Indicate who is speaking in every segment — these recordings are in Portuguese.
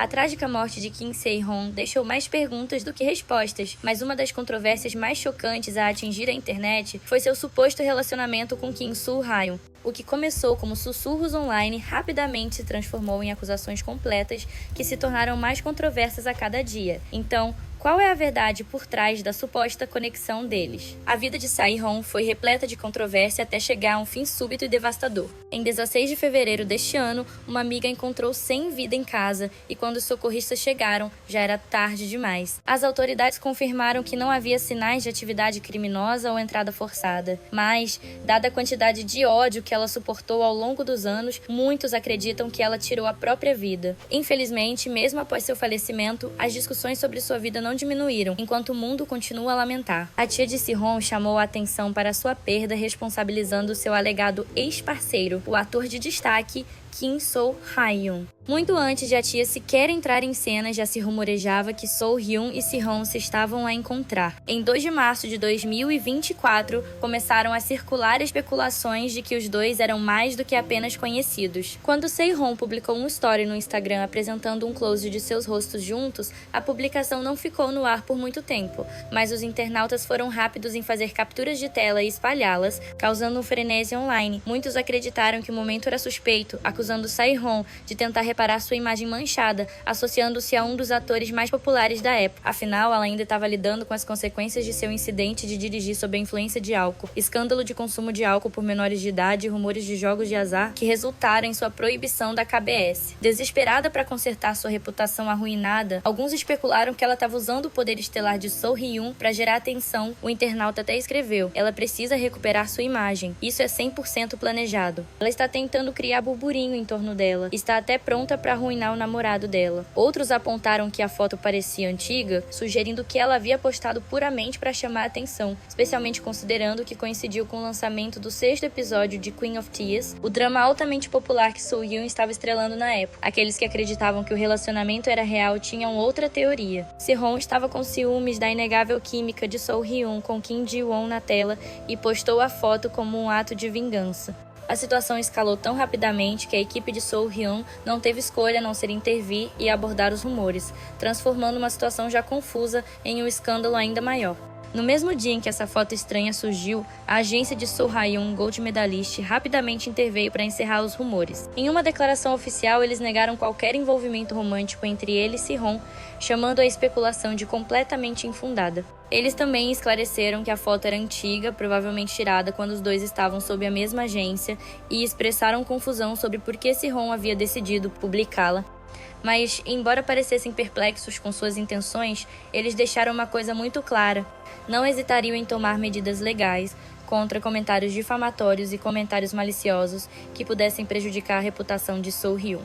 Speaker 1: A trágica morte de Kim Se-hon deixou mais perguntas do que respostas, mas uma das controvérsias mais chocantes a atingir a internet foi seu suposto relacionamento com Kim Soo-hyun. O que começou como sussurros online rapidamente se transformou em acusações completas que se tornaram mais controversas a cada dia. Então, qual é a verdade por trás da suposta conexão deles? A vida de Se-hon foi repleta de controvérsia até chegar a um fim súbito e devastador. Em 16 de fevereiro deste ano, uma amiga encontrou sem vida em casa e quando os socorristas chegaram, já era tarde demais. As autoridades confirmaram que não havia sinais de atividade criminosa ou entrada forçada, mas, dada a quantidade de ódio que ela suportou ao longo dos anos, muitos acreditam que ela tirou a própria vida. Infelizmente, mesmo após seu falecimento, as discussões sobre sua vida não diminuíram, enquanto o mundo continua a lamentar. A tia de Se-hon chamou a atenção para sua perda, responsabilizando seu alegado ex-parceiro, o ator de destaque Kim Soo-hyun. Muito antes de a tia sequer entrar em cena, já se rumorejava que Soo-hyun e Se-hon se estavam a encontrar. Em 2 de março de 2024, começaram a circular especulações de que os dois eram mais do que apenas conhecidos. Quando Se-hon publicou um story no Instagram apresentando um close de seus rostos juntos, a publicação não ficou no ar por muito tempo, mas os internautas foram rápidos em fazer capturas de tela e espalhá-las, causando um frenesi online. Muitos acreditaram que o momento era suspeito, acusando Se-hon de tentar reparar sua imagem manchada, associando-se a um dos atores mais populares da época. Afinal, ela ainda estava lidando com as consequências de seu incidente de dirigir sob a influência de álcool, escândalo de consumo de álcool por menores de idade e rumores de jogos de azar que resultaram em sua proibição da KBS. Desesperada para consertar sua reputação arruinada, alguns especularam que ela estava usando o poder estelar de Soo-hyun para gerar atenção. O internauta até escreveu: ela precisa recuperar sua imagem. Isso é 100% planejado. Ela está tentando criar burburinho em torno dela. Está até pronta para arruinar o namorado dela. Outros apontaram que a foto parecia antiga, sugerindo que ela havia postado puramente para chamar a atenção, especialmente considerando que coincidiu com o lançamento do 6º episódio de Queen of Tears, o drama altamente popular que Soo-hyun estava estrelando na época. Aqueles que acreditavam que o relacionamento era real tinham outra teoria. Se-hon estava com ciúmes da inegável química de Soo-hyun com Kim Ji-won na tela e postou a foto como um ato de vingança. A situação escalou tão rapidamente que a equipe de Soo-hyun não teve escolha a não ser intervir e abordar os rumores, transformando uma situação já confusa em um escândalo ainda maior. No mesmo dia em que essa foto estranha surgiu, a agência de Soo-hyun, Gold Medalist, rapidamente interveio para encerrar os rumores. Em uma declaração oficial, eles negaram qualquer envolvimento romântico entre ele e Se-hon, chamando a especulação de completamente infundada. Eles também esclareceram que a foto era antiga, provavelmente tirada quando os dois estavam sob a mesma agência, e expressaram confusão sobre por que Se-hon havia decidido publicá-la. Mas, embora parecessem perplexos com suas intenções, eles deixaram uma coisa muito clara: não hesitariam em tomar medidas legais contra comentários difamatórios e comentários maliciosos que pudessem prejudicar a reputação de Soo-hyun.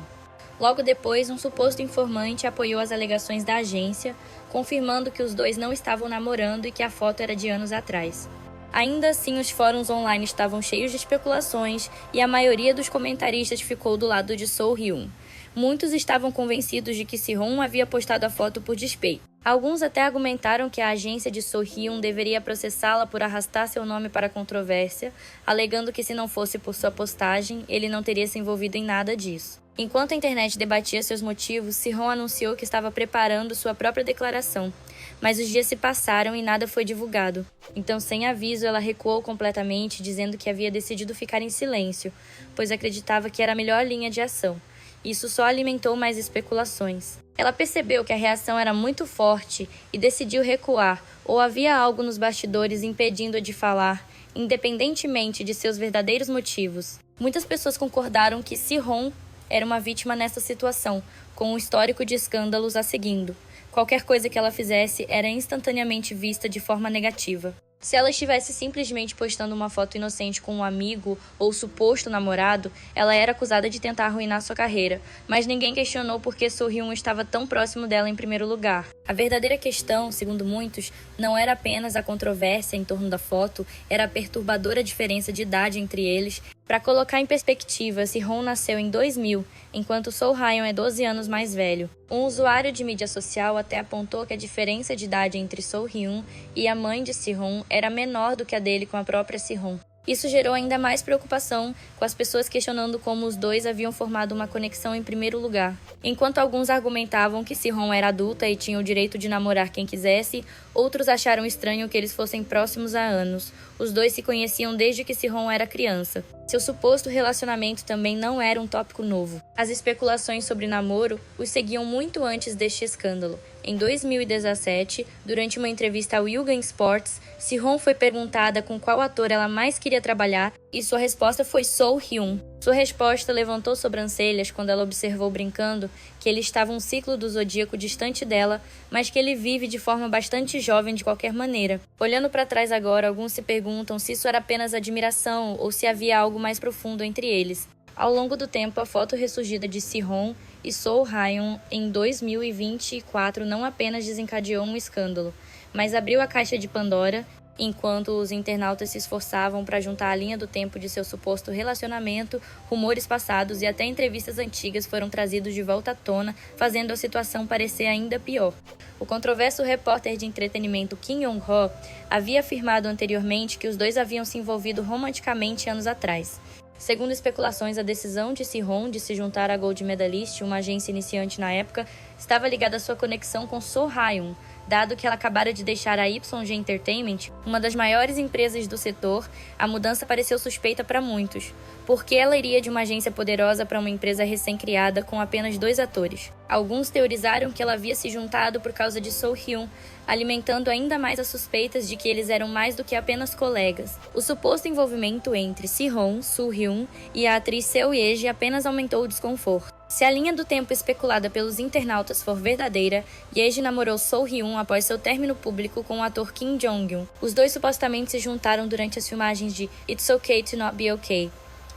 Speaker 1: Logo depois, um suposto informante apoiou as alegações da agência, confirmando que os dois não estavam namorando e que a foto era de anos atrás. Ainda assim, os fóruns online estavam cheios de especulações e a maioria dos comentaristas ficou do lado de Soo-hyun. Muitos estavam convencidos de que Se-hon havia postado a foto por despeito. Alguns até argumentaram que a agência de Soo-hyun deveria processá-la por arrastar seu nome para a controvérsia, alegando que se não fosse por sua postagem, ele não teria se envolvido em nada disso. Enquanto a internet debatia seus motivos, Se-hon anunciou que estava preparando sua própria declaração, mas os dias se passaram e nada foi divulgado. Então, sem aviso, ela recuou completamente, dizendo que havia decidido ficar em silêncio, pois acreditava que era a melhor linha de ação. Isso só alimentou mais especulações. Ela percebeu que a reação era muito forte e decidiu recuar, ou havia algo nos bastidores impedindo-a de falar, independentemente de seus verdadeiros motivos. Muitas pessoas concordaram que Se-hon era uma vítima nessa situação, com um histórico de escândalos a seguindo. Qualquer coisa que ela fizesse era instantaneamente vista de forma negativa. Se ela estivesse simplesmente postando uma foto inocente com um amigo ou suposto namorado, ela era acusada de tentar arruinar sua carreira, mas ninguém questionou por que Soo-hyun estava tão próximo dela em primeiro lugar. A verdadeira questão, segundo muitos, não era apenas a controvérsia em torno da foto, era a perturbadora diferença de idade entre eles. Para colocar em perspectiva, Se-hon nasceu em 2000, enquanto Soo-hyun é 12 anos mais velho. Um usuário de mídia social até apontou que a diferença de idade entre Soo-hyun e a mãe de Se-hon era menor do que a dele com a própria Se-hon. Isso gerou ainda mais preocupação, com as pessoas questionando como os dois haviam formado uma conexão em primeiro lugar. Enquanto alguns argumentavam que Se-Hon era adulta e tinha o direito de namorar quem quisesse, outros acharam estranho que eles fossem próximos há anos. Os dois se conheciam desde que Se-Hon era criança. Seu suposto relacionamento também não era um tópico novo. As especulações sobre namoro os seguiam muito antes deste escândalo. Em 2017, durante uma entrevista ao Yogan Sports, Se-Hon foi perguntada com qual ator ela mais queria trabalhar e sua resposta foi Seo Hyun. Sua resposta levantou sobrancelhas quando ela observou brincando que ele estava um ciclo do zodíaco distante dela, mas que ele vive de forma bastante jovem de qualquer maneira. Olhando para trás agora, alguns se perguntam se isso era apenas admiração ou se havia algo mais profundo entre eles. Ao longo do tempo, a foto ressurgida de Se-Hon e Seo Hyun em 2024 não apenas desencadeou um escândalo, mas abriu a caixa de Pandora, enquanto os internautas se esforçavam para juntar a linha do tempo de seu suposto relacionamento, rumores passados e até entrevistas antigas foram trazidos de volta à tona, fazendo a situação parecer ainda pior. O controverso repórter de entretenimento Kim Yong-ho havia afirmado anteriormente que os dois haviam se envolvido romanticamente anos atrás. Segundo especulações, a decisão de Se-Hon de se juntar à Gold Medalist, uma agência iniciante na época, estava ligada à sua conexão com Seo Hyun, dado que ela acabara de deixar a YG Entertainment, uma das maiores empresas do setor. A mudança pareceu suspeita para muitos. Por que ela iria de uma agência poderosa para uma empresa recém-criada com apenas 2 atores? Alguns teorizaram que ela havia se juntado por causa de Seo Hyun, alimentando ainda mais as suspeitas de que eles eram mais do que apenas colegas. O suposto envolvimento entre Se-Hon, Soo Hyun e a atriz Seo Ye-ji apenas aumentou o desconforto. Se a linha do tempo especulada pelos internautas for verdadeira, Ye-ji namorou Seo Hyun após seu término público com o ator Kim Jong-un. Os dois supostamente se juntaram durante as filmagens de It's Okay to Not Be Okay.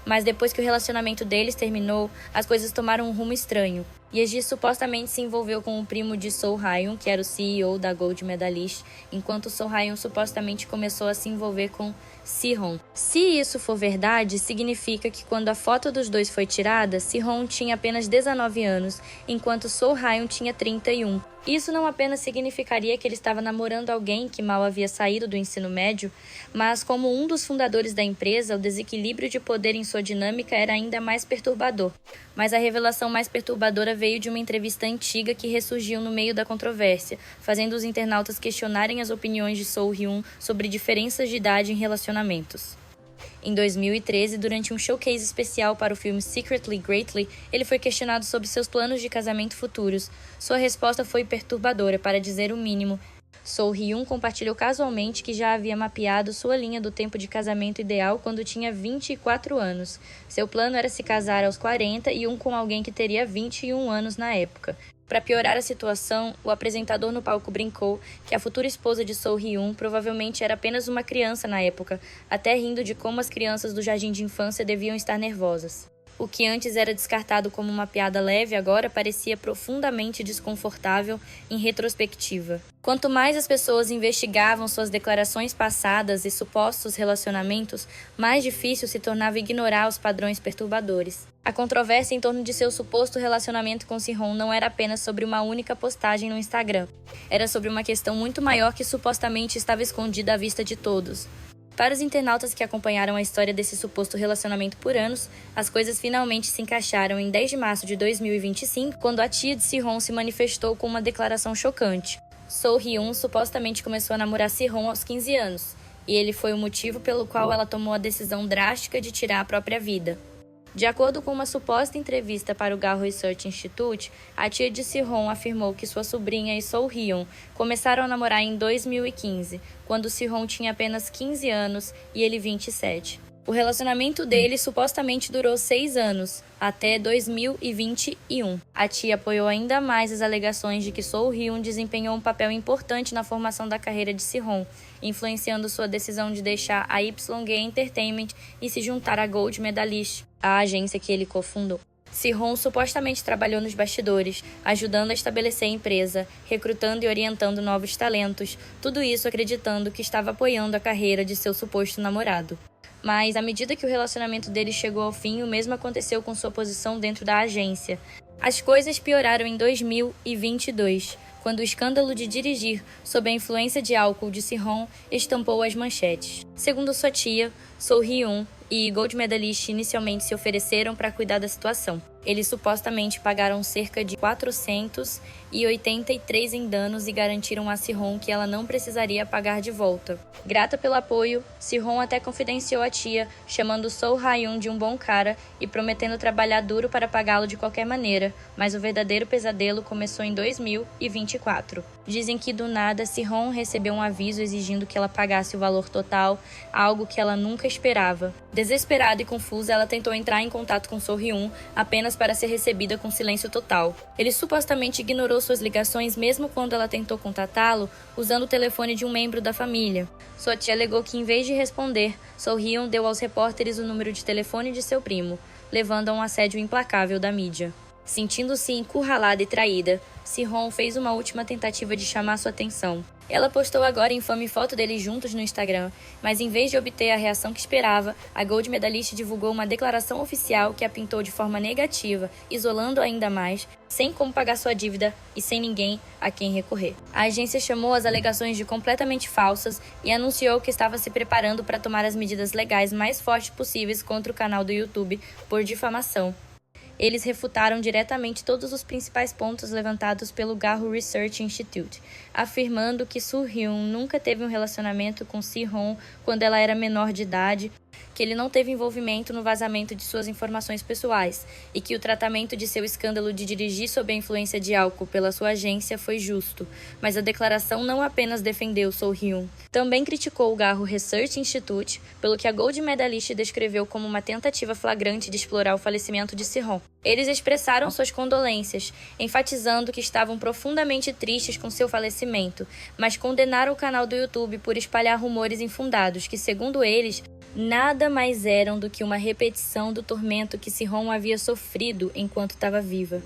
Speaker 1: Mas depois que o relacionamento deles terminou, as coisas tomaram um rumo estranho. Ye-ji supostamente se envolveu com o primo de Seo Hyun, que era o CEO da Gold Medalist, enquanto Seo Hyun supostamente começou a se envolver com Se-Hon. Se isso for verdade, significa que quando a foto dos dois foi tirada, Se-Hon tinha apenas 19 anos, enquanto Seo Hyun tinha 31. Isso não apenas significaria que ele estava namorando alguém que mal havia saído do ensino médio, mas como um dos fundadores da empresa, o desequilíbrio de poder em sua dinâmica era ainda mais perturbador. Mas a revelação mais perturbadora veio de uma entrevista antiga que ressurgiu no meio da controvérsia, fazendo os internautas questionarem as opiniões de Seo Hyun sobre diferenças de idade em relacionamentos. Em 2013, durante um showcase especial para o filme Secretly Greatly, ele foi questionado sobre seus planos de casamento futuros. Sua resposta foi perturbadora, para dizer o mínimo. Seo Hyun compartilhou casualmente que já havia mapeado sua linha do tempo de casamento ideal quando tinha 24 anos. Seu plano era se casar aos 40 e com alguém que teria 21 anos na época. Para piorar a situação, o apresentador no palco brincou que a futura esposa de Seo Hyun provavelmente era apenas uma criança na época, até rindo de como as crianças do jardim de infância deviam estar nervosas. O que antes era descartado como uma piada leve agora parecia profundamente desconfortável em retrospectiva. Quanto mais as pessoas investigavam suas declarações passadas e supostos relacionamentos, mais difícil se tornava ignorar os padrões perturbadores. A controvérsia em torno de seu suposto relacionamento com Se-Hon não era apenas sobre uma única postagem no Instagram. Era sobre uma questão muito maior que supostamente estava escondida à vista de todos. Para os internautas que acompanharam a história desse suposto relacionamento por anos, as coisas finalmente se encaixaram em 10 de março de 2025, quando a tia de Se-Hon se manifestou com uma declaração chocante. Seo Hyun supostamente começou a namorar Se-Hon aos 15 anos, e ele foi o motivo pelo qual ela tomou a decisão drástica de tirar a própria vida. De acordo com uma suposta entrevista para o Gao Research Institute, a tia de Se-Hon afirmou que sua sobrinha e Seo Hyun começaram a namorar em 2015, quando Se-Hon tinha apenas 15 anos e ele 27. O relacionamento deles supostamente durou 6 anos, até 2021. A tia apoiou ainda mais as alegações de que Seo Hyun desempenhou um papel importante na formação da carreira de Se-Hon, influenciando sua decisão de deixar a YG Entertainment e se juntar à Gold Medalist, a agência que ele cofundou. Se-Hon supostamente trabalhou nos bastidores, ajudando a estabelecer a empresa, recrutando e orientando novos talentos, tudo isso acreditando que estava apoiando a carreira de seu suposto namorado. Mas, à medida que o relacionamento deles chegou ao fim, o mesmo aconteceu com sua posição dentro da agência. As coisas pioraram em 2022, quando o escândalo de dirigir sob a influência de álcool de Se-Hon estampou as manchetes. Segundo sua tia, Seo Hyun e Gold Medalist inicialmente se ofereceram para cuidar da situação. Eles supostamente pagaram cerca de 483 em danos e garantiram a Sehun que ela não precisaria pagar de volta. Grata pelo apoio, Sehun até confidenciou a tia, chamando Seo Hyun de um bom cara e prometendo trabalhar duro para pagá-lo de qualquer maneira, mas o verdadeiro pesadelo começou em 2024. Dizem que do nada Sehun recebeu um aviso exigindo que ela pagasse o valor total, algo que ela nunca esperava. Desesperada e confusa, ela tentou entrar em contato com Seo Hyun apenas para ser recebida com silêncio total. Ele supostamente ignorou suas ligações mesmo quando ela tentou contatá-lo, usando o telefone de um membro da família. Sua tia alegou que, em vez de responder, Seo Hyun deu aos repórteres o número de telefone de seu primo, levando a um assédio implacável da mídia. Sentindo-se encurralada e traída, Sehun fez uma última tentativa de chamar sua atenção. Ela postou agora a infame foto deles juntos no Instagram, mas em vez de obter a reação que esperava, a Gold Medalist divulgou uma declaração oficial que a pintou de forma negativa, isolando ainda mais, sem como pagar sua dívida e sem ninguém a quem recorrer. A agência chamou as alegações de completamente falsas e anunciou que estava se preparando para tomar as medidas legais mais fortes possíveis contra o canal do YouTube por difamação. Eles refutaram diretamente todos os principais pontos levantados pelo Garro Research Institute, afirmando que Soo Hyun nunca teve um relacionamento com Sehun quando ela era menor de idade, que ele não teve envolvimento no vazamento de suas informações pessoais e que o tratamento de seu escândalo de dirigir sob a influência de álcool pela sua agência foi justo. Mas a declaração não apenas defendeu Seo Hyun, também criticou o Garro Research Institute pelo que a Gold Medalist descreveu como uma tentativa flagrante de explorar o falecimento de Sehun. Eles expressaram suas condolências, enfatizando que estavam profundamente tristes com seu falecimento, mas condenaram o canal do YouTube por espalhar rumores infundados que, segundo eles, nada mais eram do que uma repetição do tormento que Sehun havia sofrido enquanto estava viva.